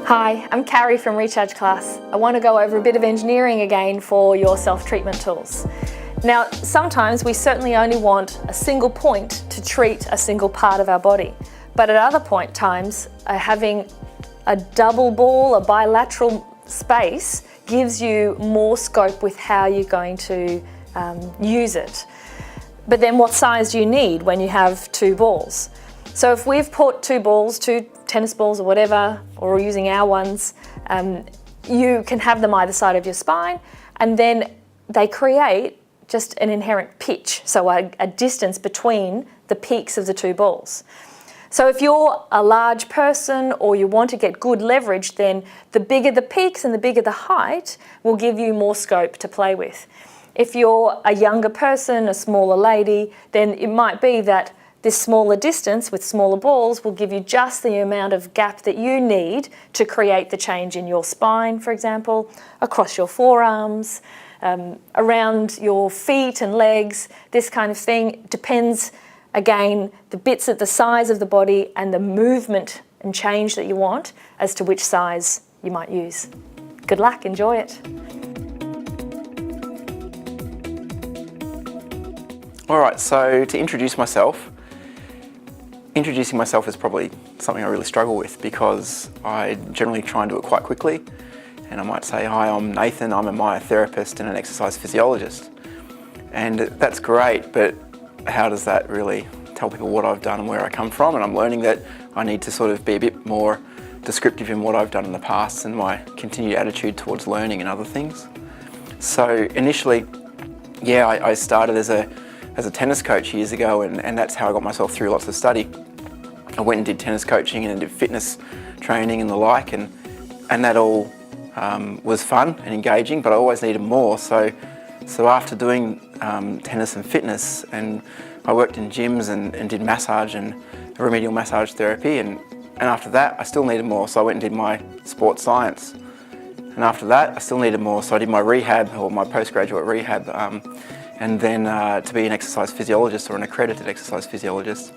Hi, I'm Carrie from Recharge Class. I want to go over a bit of engineering again for your self-treatment tools. Now, sometimes we certainly only want a single point to treat a single part of our body, but at other times, having a double ball, a bilateral space, gives you more scope with how you're going to use it. But then what size do you need when you have two balls? So if we've put two balls, two tennis balls or whatever, or we're using our ones, you can have them either side of your spine, and then they create just an inherent pitch, so a distance between the peaks of the two balls. So if you're a large person or you want to get good leverage, then the bigger the peaks and the bigger the height will give you more scope to play with. If you're a younger person, a smaller lady, then it might be that this smaller distance with smaller balls will give you just the amount of gap that you need to create the change in your spine, for example, across your forearms, around your feet and legs. This kind of thing depends, again, the bits at the size of the body and the movement and change that you want as to which size you might use. Good luck, enjoy it. All right, so to introducing myself is probably something I really struggle with because I generally try and do it quite quickly. And I might say, hi, I'm Nathan, I'm a myotherapist and an exercise physiologist. And that's great, but how does that really tell people what I've done and where I come from? And I'm learning that I need to sort of be a bit more descriptive in what I've done in the past and my continued attitude towards learning and other things. So initially, yeah, I started as a tennis coach years ago, and that's how I got myself through lots of study. I went and did tennis coaching and did fitness training and the like, and that all was fun and engaging, but I always needed more. So after doing tennis and fitness, and I worked in gyms and did massage and remedial massage therapy, and after that I still needed more, so I went and did my sports science. And after that I still needed more, so I did my rehab, or my postgraduate rehab, and then to be an exercise physiologist or an accredited exercise physiologist,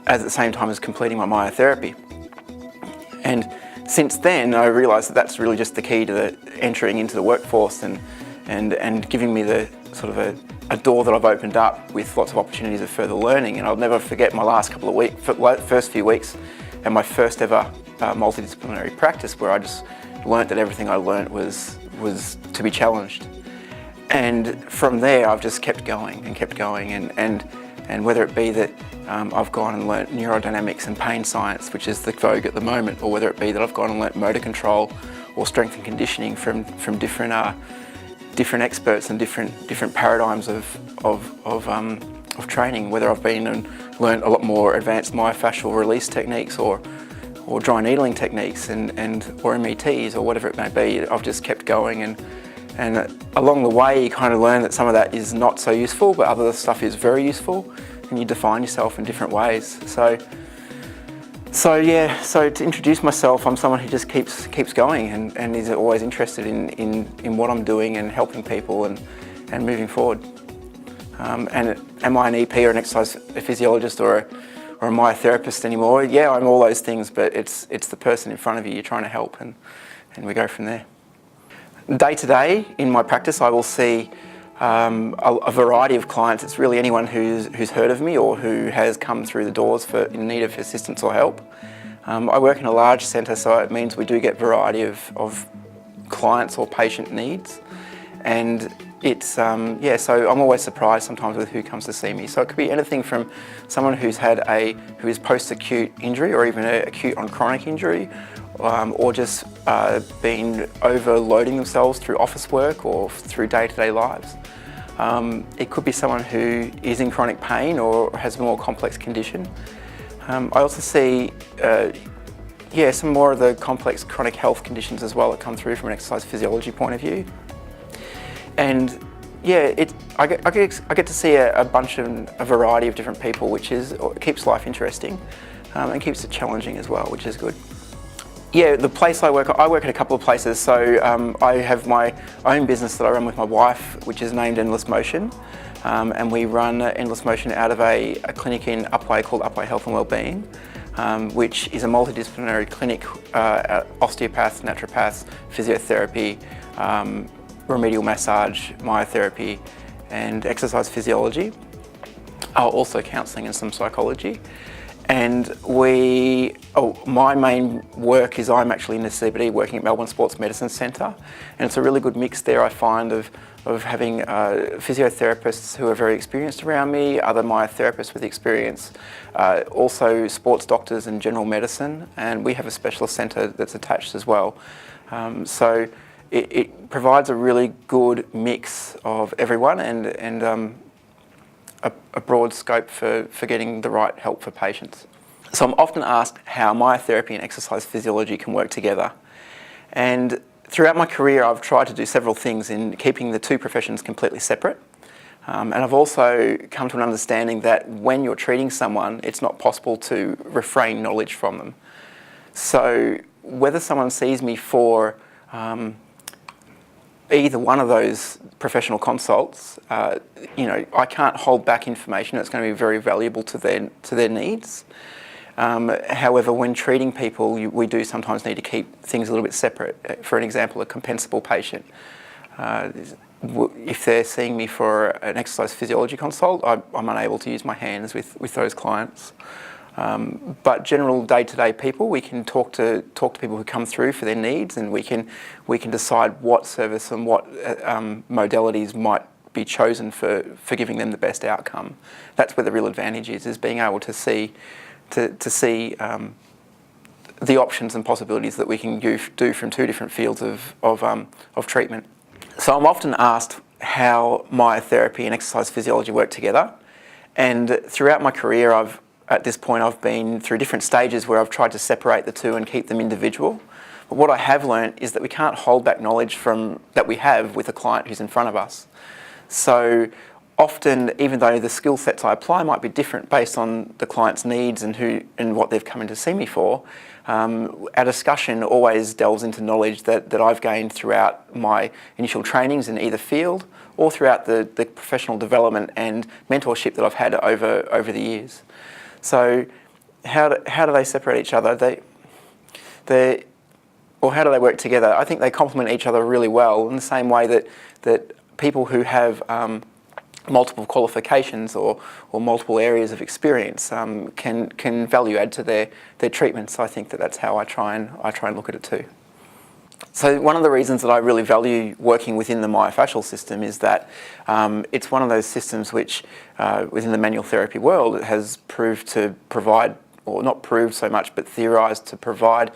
at the same time as completing my myotherapy. And since then I realised that that's really just the key to entering into the workforce and giving me the sort of a door that I've opened up with lots of opportunities of further learning. And I'll never forget my last couple of weeks, first few weeks, and my first ever multidisciplinary practice, where I just learnt that everything I learnt was to be challenged. And from there I've just kept going and whether it be that I've gone and learnt neurodynamics and pain science, which is the vogue at the moment, or whether it be that I've gone and learnt motor control or strength and conditioning from different experts and different paradigms of training, whether I've been and learnt a lot more advanced myofascial release techniques or dry needling techniques or METs or whatever it may be. I've just kept going, and along the way you kind of learn that some of that is not so useful, but other stuff is very useful, and you define yourself in different ways. So to introduce myself, I'm someone who just keeps going and is always interested in what I'm doing and helping people and moving forward. And am I an EP or an exercise physiologist or a myotherapist anymore? Yeah, I'm all those things, but it's the person in front of you you're trying to help, and we go from there. Day to day in my practice, I will see a variety of clients. It's really anyone who's heard of me or who has come through the doors in need of assistance or help. I work in a large centre, so it means we do get variety of clients or patient needs, and it's so I'm always surprised sometimes with who comes to see me. So it could be anything from someone who is post-acute injury, or even acute on chronic injury, or just been overloading themselves through office work or through day-to-day lives. It could be someone who is in chronic pain or has a more complex condition. I also see some more of the complex chronic health conditions as well that come through from an exercise physiology point of view. And yeah, I get to see a variety of different people, which keeps life interesting and keeps it challenging as well, which is good. Yeah, the place I work at a couple of places. So I have my own business that I run with my wife, which is named Endless Motion, and we run Endless Motion out of a clinic in Upwey called Upwey Health and Wellbeing. which is a multidisciplinary clinic, osteopaths, naturopaths, physiotherapy, remedial massage, myotherapy, and exercise physiology. Also counselling and some psychology. And my main work is I'm actually in the CBD working at Melbourne Sports Medicine Centre, and it's a really good mix there I find of having physiotherapists who are very experienced around me, other myotherapists with experience, also sports doctors and general medicine, and we have a specialist centre that's attached as well. So it provides a really good mix of everyone and a broad scope for getting the right help for patients. So I'm often asked how myotherapy and exercise physiology can work together. And throughout my career, I've tried to do several things in keeping the two professions completely separate. And I've also come to an understanding that when you're treating someone, it's not possible to refrain knowledge from them. So whether someone sees me for either one of those professional consults, I can't hold back information that's going to be very valuable to their needs. However, when treating people, we do sometimes need to keep things a little bit separate. For an example, a compensable patient. If they're seeing me for an exercise physiology consult, I'm unable to use my hands with those clients. But general day-to-day people, we can talk to people who come through for their needs, and we can decide what service and what modalities might be chosen for giving them the best outcome. That's where the real advantage is being able to see the options and possibilities that we can do from two different fields of treatment. So I'm often asked how myotherapy and exercise physiology work together, and throughout my career at this point I've been through different stages where I've tried to separate the two and keep them individual. But what I have learnt is that we can't hold back knowledge that we have with a client who's in front of us. So often, even though the skill sets I apply might be different based on the client's needs and what they've come in to see me for, our discussion always delves into knowledge that I've gained throughout my initial trainings in either field or throughout the professional development and mentorship that I've had over the years. So how do they separate each other? Or how do they work together? I think they complement each other really well in the same way that people who have multiple qualifications or multiple areas of experience can value add to their treatments. I think that's how I try and look at it too. So one of the reasons that I really value working within the myofascial system is that it's one of those systems which within the manual therapy world has proved to provide, or not proved so much, but theorised to provide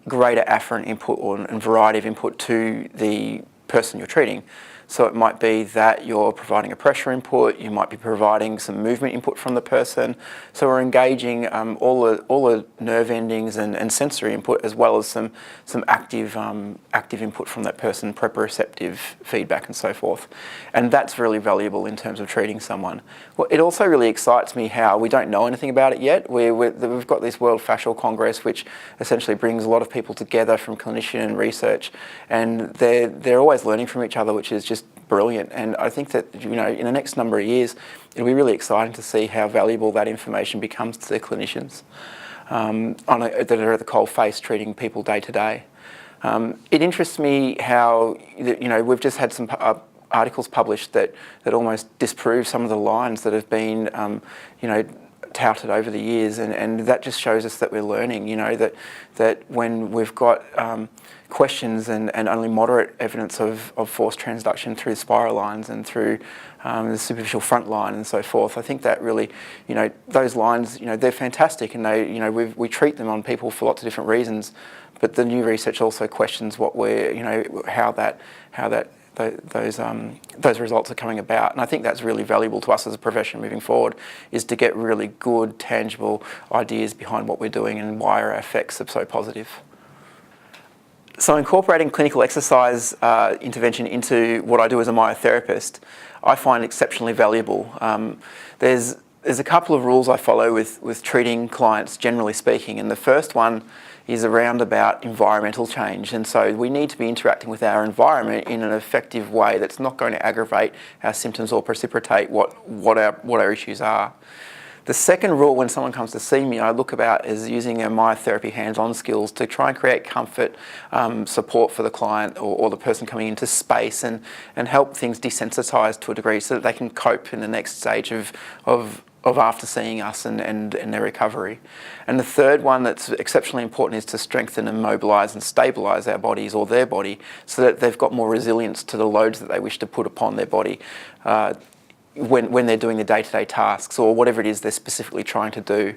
greater afferent input and variety of input to the person you're treating. So it might be that you're providing a pressure input, you might be providing some movement input from the person. So we're engaging all the nerve endings and sensory input, as well as some active input from that person, proprioceptive feedback and so forth. And that's really valuable in terms of treating someone. Well, it also really excites me how we don't know anything about it yet. We've got this World Fascial Congress, which essentially brings a lot of people together from clinician and research, and they're always learning from each other, which is just brilliant. And I think that in the next number of years it'll be really exciting to see how valuable that information becomes to the clinicians that are at the cold face treating people day to day. It interests me how we've just had some articles published that almost disprove some of the lines that have been touted over the years, and that just shows us that we're learning, that when we've got questions and only moderate evidence of force transduction through spiral lines and through the superficial front line and so forth, I think that really, those lines, they're fantastic, and we treat them on people for lots of different reasons, but the new research also questions what how those results are coming about. And I think that's really valuable to us as a profession moving forward, is to get really good, tangible ideas behind what we're doing and why our effects are so positive. So incorporating clinical exercise intervention into what I do as a myotherapist, I find exceptionally valuable. There's a couple of rules I follow with treating clients, generally speaking, and the first one is around about environmental change, and so we need to be interacting with our environment in an effective way that's not going to aggravate our symptoms or precipitate what our issues are. The second rule when someone comes to see me, I look about is using a myotherapy hands-on skills to try and create comfort, support for the client or the person coming into space, and help things desensitise to a degree so that they can cope in the next stage of after seeing us and their recovery. And the third one that's exceptionally important is to strengthen and mobilise and stabilise our bodies or their body so that they've got more resilience to the loads that they wish to put upon their body when they're doing the day-to-day tasks or whatever it is they're specifically trying to do.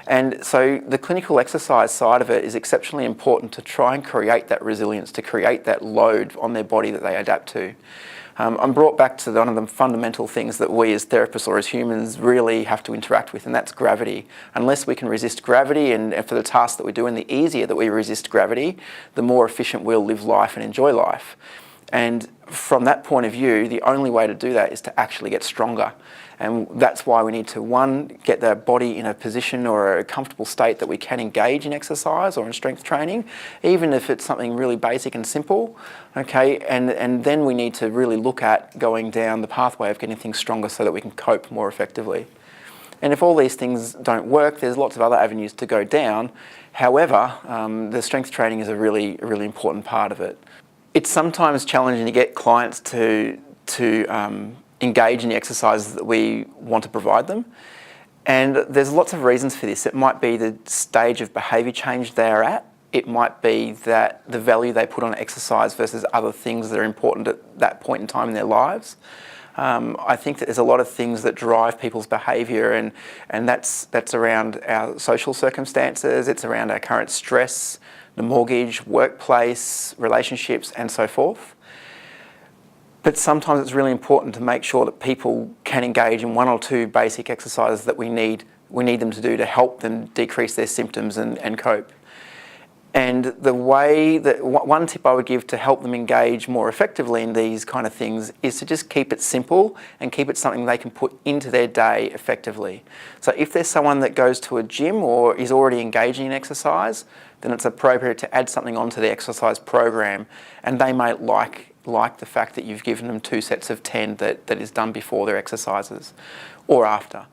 And so the clinical exercise side of it is exceptionally important to try and create that resilience, to create that load on their body that they adapt to. I'm brought back to one of the fundamental things that we as therapists or as humans really have to interact with, and that's gravity. Unless we can resist gravity, and for the tasks that we do, and the easier that we resist gravity, the more efficient we'll live life and enjoy life. And from that point of view, the only way to do that is to actually get stronger. And that's why we need to, one, get the body in a position or a comfortable state that we can engage in exercise or in strength training, even if it's something really basic and simple, okay? And then we need to really look at going down the pathway of getting things stronger so that we can cope more effectively. And if all these things don't work, there's lots of other avenues to go down. However, the strength training is a really important part of it. It's sometimes challenging to get clients to engage in the exercises that we want to provide them. And there's lots of reasons for this. It might be the stage of behaviour change they're at. It might be that the value they put on exercise versus other things that are important at that point in time in their lives. I think that there's a lot of things that drive people's behaviour, and that's around our social circumstances, it's around our current stress, the mortgage, workplace, relationships, and so forth. But sometimes it's really important to make sure that people can engage in one or two basic exercises that we need them to do to help them decrease their symptoms and cope. And the way that one tip I would give to help them engage more effectively in these kind of things is to just keep it simple and keep it something they can put into their day effectively. So if there's someone that goes to a gym or is already engaging in exercise, then it's appropriate to add something onto the exercise program, and they might like the fact that you've given them 2 sets of 10 that is done before their exercises or after.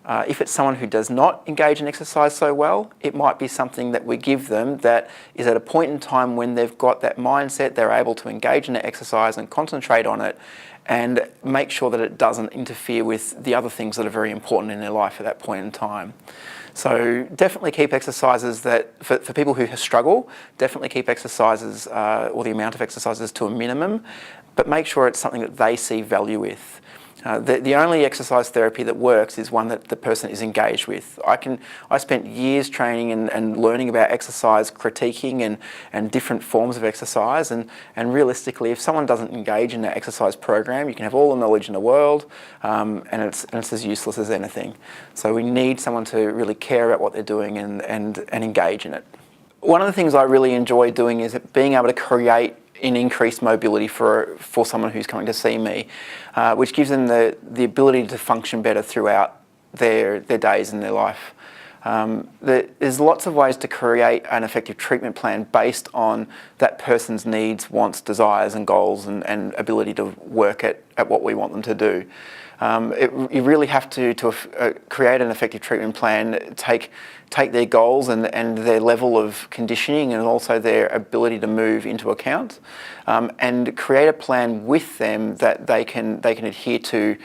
If it's someone who does not engage in exercise so well, it might be something that we give them that is at a point in time when they've got that mindset, they're able to engage in the exercise and concentrate on it and make sure that it doesn't interfere with the other things that are very important in their life at that point in time. So definitely keep exercises that, for people who struggle, definitely keep exercises or the amount of exercises to a minimum, but make sure it's something that they see value with. The only exercise therapy that works is one that the person is engaged with. I spent years training and learning about exercise, critiquing and different forms of exercise, and realistically, if someone doesn't engage in that exercise program, you can have all the knowledge in the world, and it's as useless as anything. So we need someone to really care about what they're doing and engage in it. One of the things I really enjoy doing is being able to create an increased mobility for someone who's coming to see me, which gives them the ability to function better throughout their days and their life. There's lots of ways to create an effective treatment plan based on that person's needs, wants, desires and goals and ability to work at what we want them to do. You really have to create an effective treatment plan, take their goals and their level of conditioning and also their ability to move into account, and create a plan with them that they can adhere to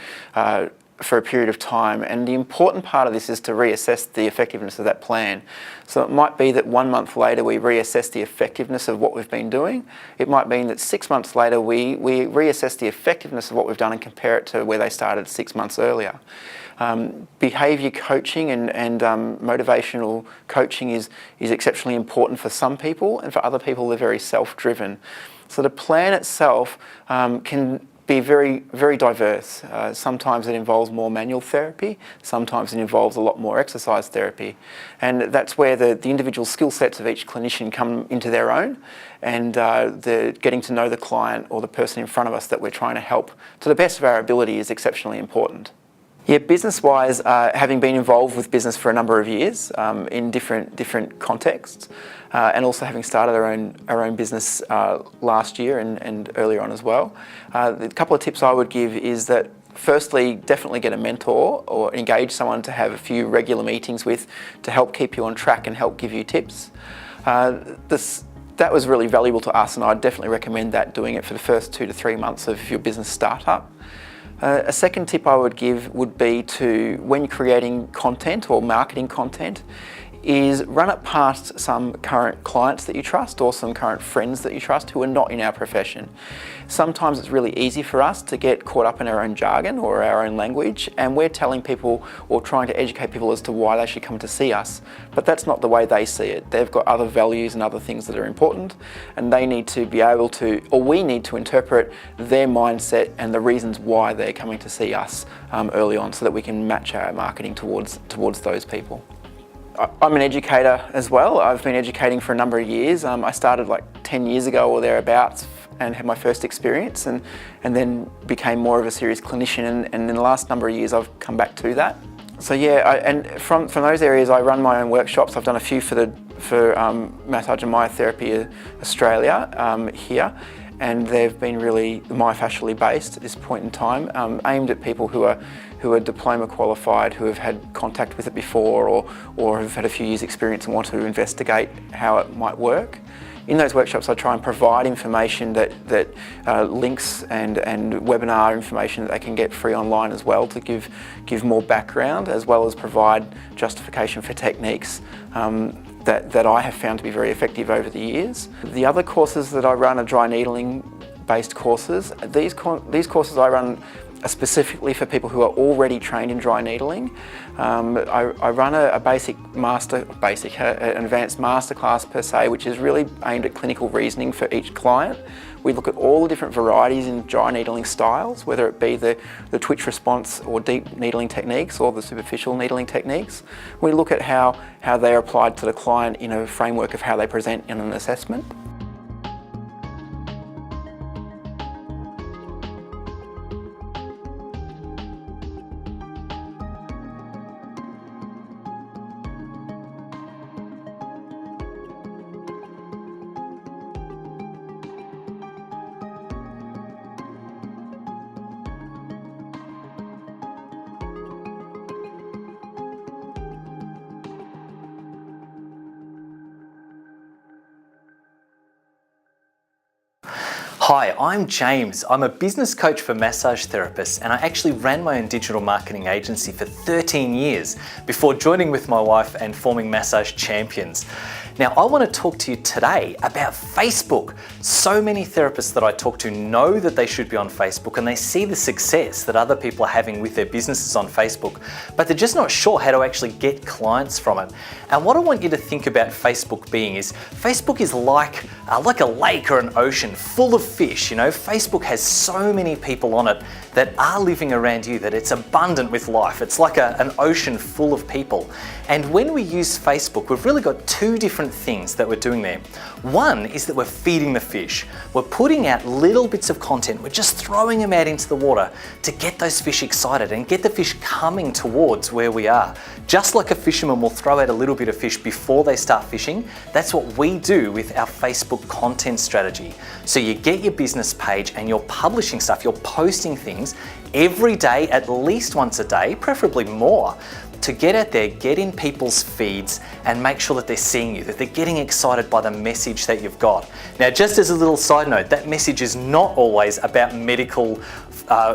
for a period of time. And the important part of this is to reassess the effectiveness of that plan. So it might be that 1 month later we reassess the effectiveness of what we've been doing. It might mean that 6 months later we reassess the effectiveness of what we've done and compare it to where they started 6 months earlier. Behaviour coaching and motivational coaching is exceptionally important for some people, and for other people they're very self-driven. So the plan itself can be very diverse. Sometimes it involves more manual therapy, sometimes it involves a lot more exercise therapy, and that's where the individual skill sets of each clinician come into their own, and the getting to know the client or the person in front of us that we're trying to help to the best of our ability is exceptionally important. Yeah, business-wise, having been involved with business for a number of years in different contexts, and also having started our own business last year and earlier on as well, the couple of tips I would give is that Firstly, definitely get a mentor or engage someone to have a few regular meetings with to help keep you on track and help give you tips. That was really valuable to us, and I'd definitely recommend that, doing it for the first 2 to 3 months of your business startup. A second tip I would give would be to, when creating content or marketing content, is run it past some current clients that you trust or some current friends that you trust who are not in our profession. Sometimes it's really easy for us to get caught up in our own jargon or our own language, and we're telling people or trying to educate people as to why they should come to see us, but that's not the way they see it. They've got other values and other things that are important, and they need to be able to, or we need to interpret their mindset and the reasons why they're coming to see us early on, so that we can match our marketing towards those people. I'm an educator as well. I've been educating for a number of years. I started like 10 years ago or thereabouts and had my first experience, and then became more of a serious clinician, and in the last number of years I've come back to that. So yeah, and from those areas I run my own workshops. I've done a few for Massage and Myotherapy Australia here, and they've been really myofascially based at this point in time, aimed at people who are diploma qualified, who have had contact with it before, or have had a few years experience and want to investigate how it might work. In those workshops I try and provide information that links and webinar information that they can get free online as well, to give more background, as well as provide justification for techniques that I have found to be very effective over the years. The other courses that I run are dry needling based courses. These courses I run are specifically for people who are already trained in dry needling. I run an advanced masterclass per se, which is really aimed at clinical reasoning for each client. We look at all the different varieties in dry needling styles, whether it be the twitch response or deep needling techniques or the superficial needling techniques. We look at how they're applied to the client in a framework of how they present in an assessment. Hi, I'm James. I'm a business coach for massage therapists, and I actually ran my own digital marketing agency for 13 years before joining with my wife and forming Massage Champions. Now, I want to talk to you today about Facebook. So many therapists that I talk to know that they should be on Facebook, and they see the success that other people are having with their businesses on Facebook, but they're just not sure how to actually get clients from it. And what I want you to think about Facebook being is, Facebook is like a lake or an ocean full of fish. You know, Facebook has so many people on it that are living around you that it's abundant with life. It's like an ocean full of people. And when we use Facebook, we've really got two different things that we're doing there. One is that we're feeding the fish. We're putting out little bits of content. We're just throwing them out into the water to get those fish excited and get the fish coming towards where we are. Just like a fisherman will throw out a little bit of fish before they start fishing, that's what we do with our Facebook content strategy. So you get your business page and you're publishing stuff, you're posting things every day, at least once a day, preferably more, to get out there, get in people's feeds and make sure that they're seeing you, that they're getting excited by the message that you've got. Now, just as a little side note, that message is not always about medical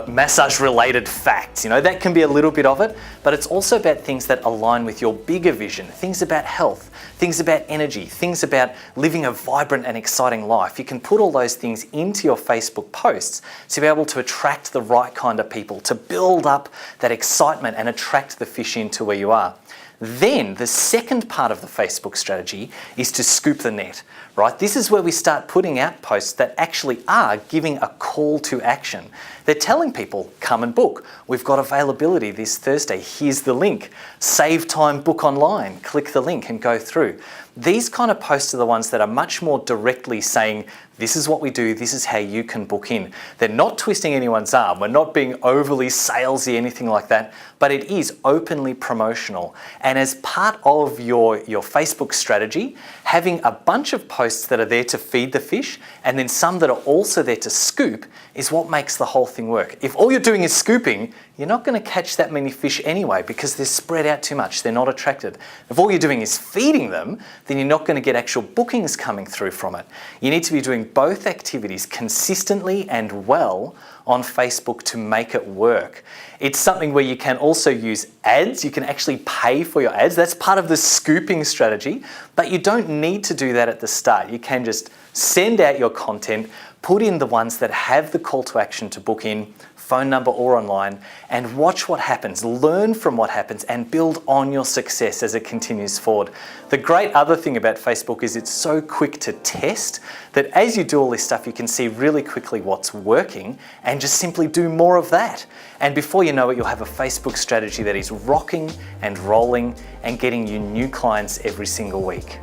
massage related facts. You know, that can be a little bit of it, but it's also about things that align with your bigger vision, things about health, things about energy, things about living a vibrant and exciting life. You can put all those things into your Facebook posts to be able to attract the right kind of people, to build up that excitement and attract the fish into where you are. Then the second part of the Facebook strategy is to scoop the net, right? This is where we start putting out posts that actually are giving a call to action. They're telling people, come and book. We've got availability this Thursday. Here's the link. Save time, book online. Click the link and go through. These kind of posts are the ones that are much more directly saying, this is what we do, this is how you can book in. They're not twisting anyone's arm, we're not being overly salesy, anything like that, but it is openly promotional. And as part of your Facebook strategy, having a bunch of posts that are there to feed the fish and then some that are also there to scoop is what makes the whole thing work. If all you're doing is scooping, you're not going to catch that many fish anyway because they're spread out too much, they're not attracted. If all you're doing is feeding them, then you're not going to get actual bookings coming through from it. You need to be doing both activities consistently and well on Facebook to make it work. It's something where you can also use ads, you can actually pay for your ads. That's part of the scooping strategy, but you don't need to do that at the start. You can just send out your content, put in the ones that have the call to action to book in, phone number or online, and watch what happens, learn from what happens and build on your success as it continues forward. The great other thing about Facebook is it's so quick to test that as you do all this stuff, you can see really quickly what's working and just simply do more of that. And before you know it, you'll have a Facebook strategy that is rocking and rolling and getting you new clients every single week.